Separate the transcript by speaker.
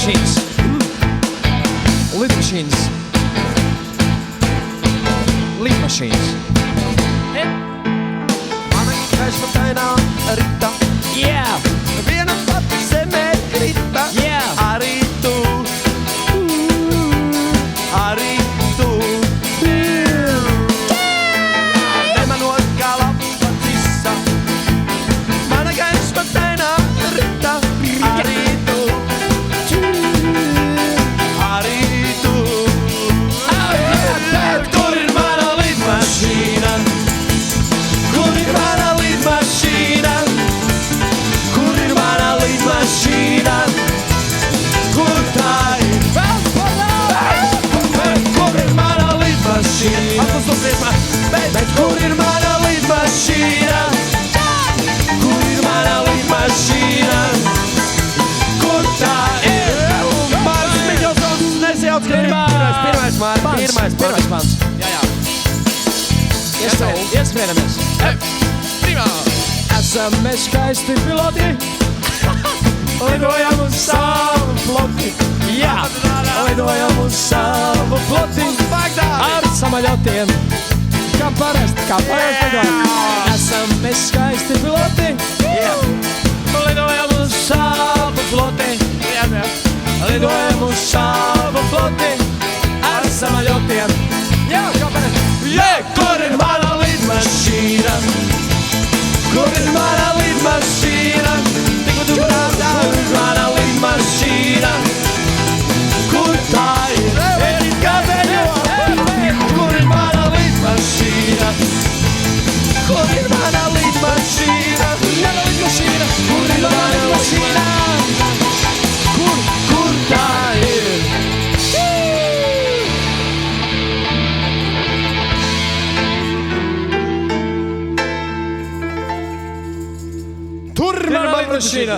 Speaker 1: machines. Lead machines. Lead machines.
Speaker 2: Käsvätäinä riittää.
Speaker 1: Yeah.
Speaker 2: Viena se me riittää.
Speaker 1: Yeah.
Speaker 2: Aritu. Aritu. Nämä nuokkaa lappatsissa. Mana käsvätäinä riittää. Aritu. Aritu. Kurin mana lead machine. Kurin mana lead machine. Kurin mana lead machine. Kurtain. Kurin mana lead machine. Kurin mana lead machine. Kurin mana lead machine. Kurtain. Mars Mikkelsons, nesijautskrivi.
Speaker 1: Pirmais pants. Ieskrienamies.
Speaker 3: Prima!
Speaker 1: SMS-skaisti piloti. Lidojam uz savu floti. Jā! Lidojam uz savu floti. Ar samaļotiem. Kā parasti lidojam. SMS-skaisti piloti. Lidojam uz savu floti. Lidojam uz savu floti. Ar samaļotiem. Jā, kā parasti.
Speaker 2: Kurin mana lead machine. Kurin mana lead machine. Kurin mana lead machine. Kurtain. Kurin mana lead machine. Kurin mana lead machine. Kurin mana lead machine. Kurtain.
Speaker 1: Turma mašīna!